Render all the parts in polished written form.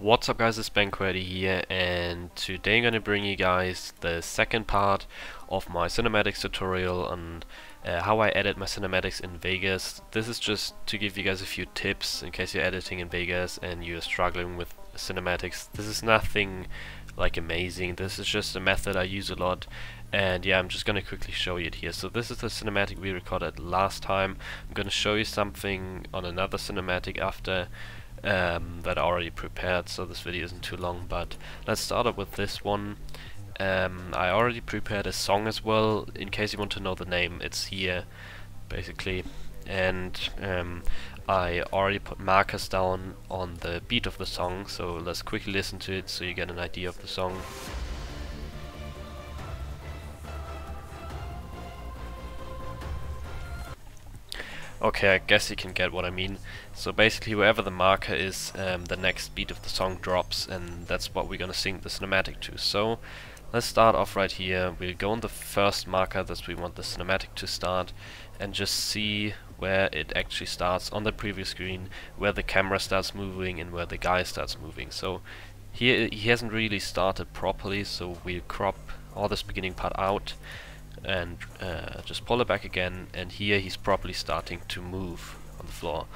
What's up guys, it's Qwerty here, and today I'm going to bring you guys the second part of my cinematics tutorial on how I edit my cinematics in Vegas. This is just to give you guys a few tips in case you're editing in Vegas and you're struggling with cinematics. This is nothing like amazing, this is just a method I use a lot, and yeah, I'm just going to quickly show you it here. So this is the cinematic we recorded last time. I'm going to show you something on another cinematic after that I already prepared, so this video isn't too long, but let's start up with this one. I already prepared a song as well, in case you want to know the name, it's here basically, and I already put markers down on the beat of the song, so let's quickly listen to it so you get an idea of the song. Okay, I guess you can get what I mean. So basically wherever the marker is, the next beat of the song drops, and that's what we're gonna sync the cinematic to. So let's start off right here. We'll go on the first marker that we want the cinematic to start, and just see where it actually starts on the previous screen, where the camera starts moving and where the guy starts moving. So here he hasn't really started properly, so we'll crop all this beginning part out and just pull it back again, and here he's properly starting to move on the floor.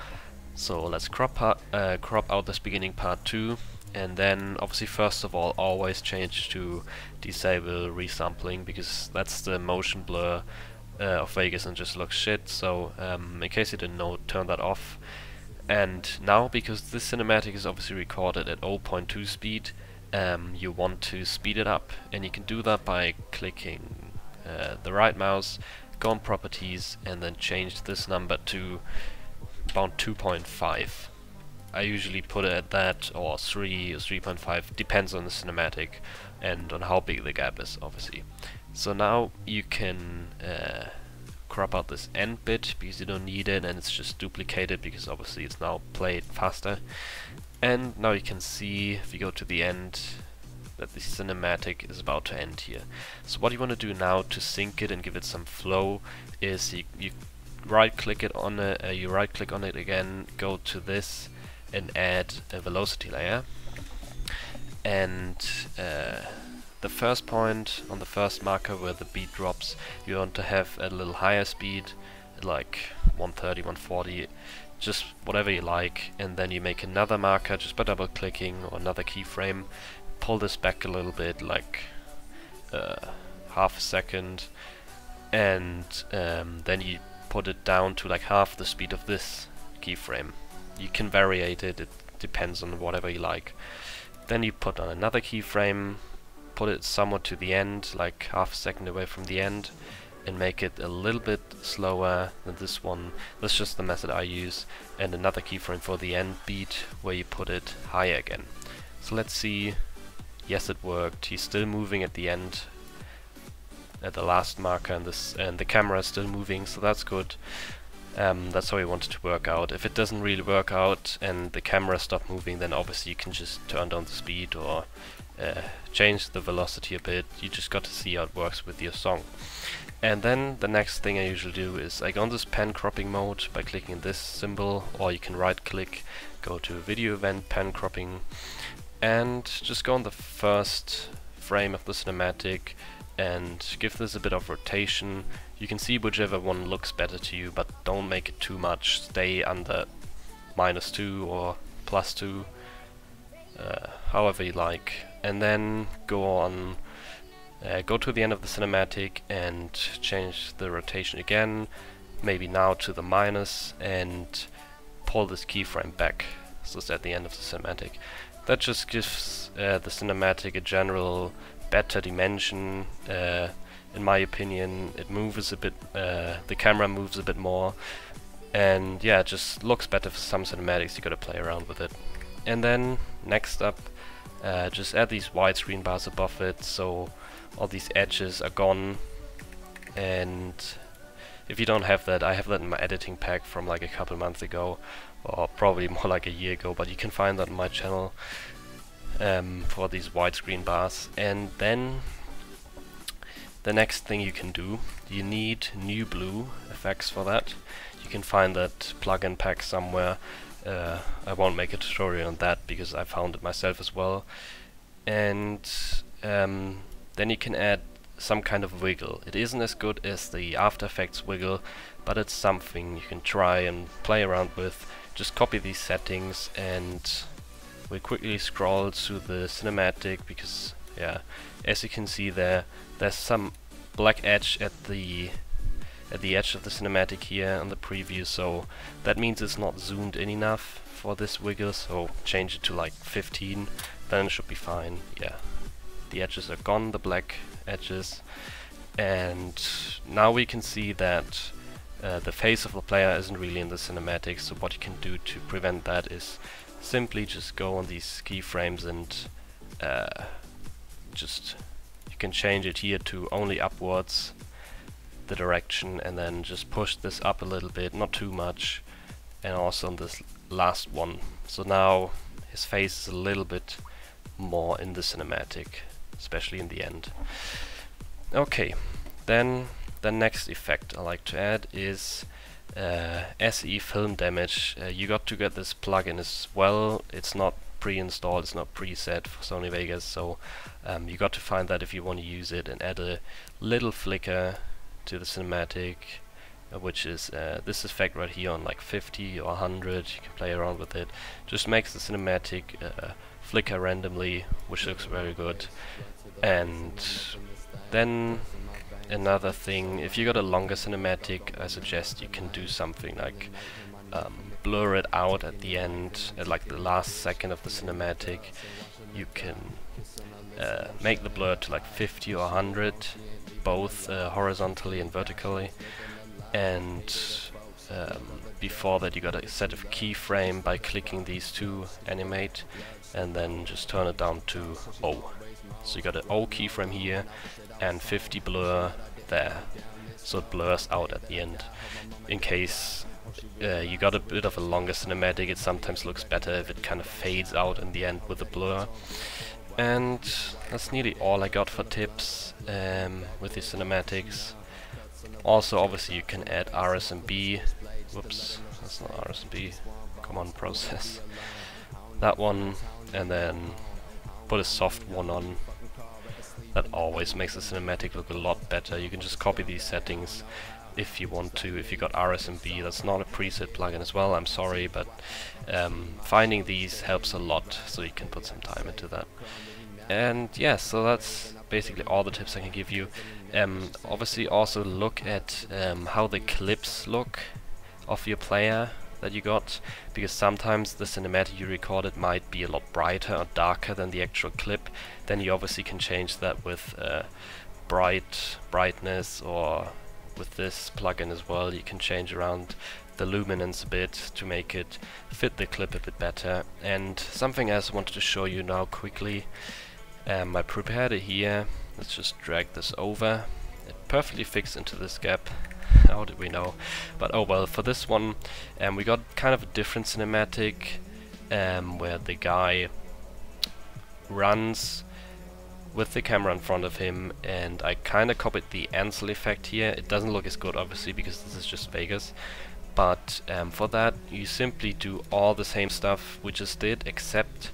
So let's crop out this beginning part too, and then obviously first of all always change to disable resampling, because that's the motion blur of Vegas and just looks shit. So in case you didn't know, turn that off. And now, because this cinematic is obviously recorded at 0.2 speed, you want to speed it up, and you can do that by clicking the right mouse, go on properties, and then change this number to about 2.5. I usually put it at that, or 3 or 3.5, depends on the cinematic and on how big the gap is, obviously. So now you can crop out this end bit because you don't need it, and it's just duplicated because obviously it's now played faster. And now you can see, if you go to the end, that the cinematic is about to end here. So what you want to do now to sync it and give it some flow is you right click on it again, go to this and add a velocity layer, and the first point on the first marker where the beat drops, you want to have a little higher speed, like 130, 140, just whatever you like, and then you make another marker just by double clicking, or another keyframe, pull this back a little bit, like half a second, and then you put it down to like half the speed of this keyframe. You can vary it, it depends on whatever you like. Then you put on another keyframe, put it somewhat to the end, like half a second away from the end, and make it a little bit slower than this one. That's just the method I use. And another keyframe for the end beat, where you put it higher again. So let's see. Yes, it worked. He's still moving at the end, at the last marker, and the camera is still moving, so that's good. That's how we want it to work out. If it doesn't really work out and the camera stops moving, then obviously you can just turn down the speed or change the velocity a bit. You just got to see how it works with your song. And then the next thing I usually do is I go on this pan cropping mode by clicking this symbol, or you can right click, go to video event, pan cropping, and just go on the first frame of the cinematic and give this a bit of rotation. You can see whichever one looks better to you, but don't make it too much. Stay under -2 or +2, however you like. And then go on, go to the end of the cinematic and change the rotation again, maybe now to the minus, and pull this keyframe back, so it's at the end of the cinematic. That just gives the cinematic a general better dimension. In my opinion, it moves a bit, the camera moves a bit more, and yeah, it just looks better for some cinematics. You gotta play around with it. And then next up, just add these widescreen bars above it, so all these edges are gone. And if you don't have that, I have that in my editing pack from like a couple months ago, or probably more like a year ago, but you can find that on my channel for these widescreen bars. And then the next thing you can do, you need new blue effects for that. You can find that plugin pack somewhere. I won't make a tutorial on that because I found it myself as well. And then you can add some kind of wiggle. It isn't as good as the After Effects wiggle, but it's something you can try and play around with. Just copy these settings and we'll quickly scroll to the cinematic because, yeah, as you can see there's some black edge at the edge of the cinematic here on the preview, so that means it's not zoomed in enough for this wiggle, so change it to like 15, then it should be fine. Yeah, the edges are gone, the black edges, and now we can see that the face of the player isn't really in the cinematic, so what you can do to prevent that is simply just go on these keyframes and you can change it here to only upwards, the direction, and then just push this up a little bit, not too much, and also on this last one. So now his face is a little bit more in the cinematic, especially in the end. Okay, then the next effect I like to add is SE film damage. You got to get this plugin as well. It's not pre-installed, it's not preset for Sony Vegas, so you got to find that if you want to use it, and add a little flicker to the cinematic, which is this effect right here on like 50 or 100. You can play around with it. Just makes the cinematic flicker randomly, which looks very good. And then another thing, if you got a longer cinematic, I suggest you can do something like blur it out at the end, at like the last second of the cinematic. You can make the blur to like 50 or 100, both horizontally and vertically, and before that you got to set a keyframe by clicking these two, animate, and then just turn it down to O. So you got an O keyframe here and 50 blur there, so it blurs out at the end. In case you got a bit of a longer cinematic, it sometimes looks better if it kind of fades out in the end with a blur. And that's nearly all I got for tips with the cinematics. Also, obviously, you can add RSMB. Whoops, that's not RSMB. Come on, process. That one, and then put a soft one on. That always makes the cinematic look a lot better. You can just copy these settings if you want to. If you got RSMB, that's not a preset plugin as well, I'm sorry, but finding these helps a lot, so you can put some time into that. And yeah, so that's basically all the tips I can give you. Obviously also look at how the clips look of your player that you got, because sometimes the cinematic you recorded might be a lot brighter or darker than the actual clip. Then you obviously can change that with brightness, or with this plugin as well. You can change around the luminance a bit to make it fit the clip a bit better. And something else I wanted to show you now quickly. I prepared it here. Let's just drag this over. It perfectly fits into this gap. How did we know? But oh well, for this one we got kind of a different cinematic where the guy runs with the camera in front of him, and I kind of copied the Ansel effect here. It doesn't look as good obviously because this is just Vegas, but for that you simply do all the same stuff we just did, except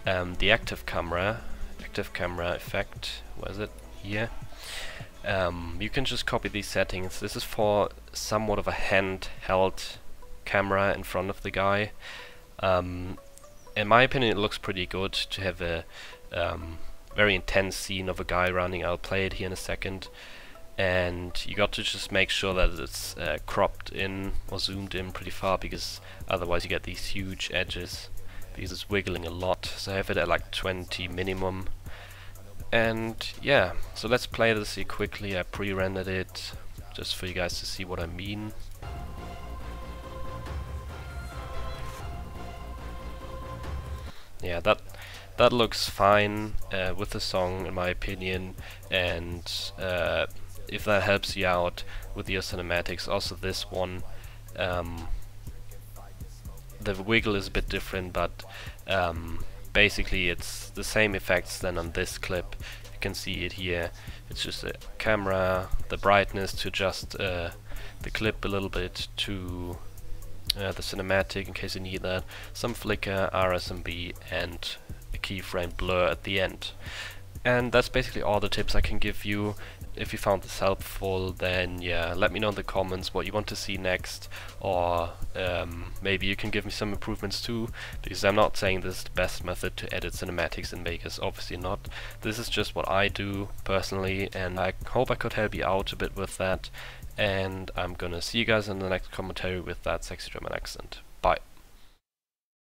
the active camera effect. Where is it? Here. You can just copy these settings. This is for somewhat of a handheld camera in front of the guy. In my opinion, it looks pretty good to have a very intense scene of a guy running. I'll play it here in a second. And you got to just make sure that it's cropped in or zoomed in pretty far, because otherwise you get these huge edges, because it's wiggling a lot. So I have it at like 20 minimum. And yeah, so let's play this here quickly. I pre-rendered it just for you guys to see what I mean. Yeah, that looks fine with the song in my opinion, and if that helps you out with your cinematics. Also this one, the wiggle is a bit different, but basically it's the same effects than on this clip. You can see it here. It's just a camera, the brightness to adjust the clip a little bit to the cinematic in case you need that, some flicker, RSMB, and a keyframe blur at the end. And that's basically all the tips I can give you. If you found this helpful, then yeah, let me know in the comments what you want to see next, or maybe you can give me some improvements too, because I'm not saying this is the best method to edit cinematics in Vegas, obviously not. This is just what I do personally, and I hope I could help you out a bit with that, and I'm gonna see you guys in the next commentary with that sexy German accent. Bye.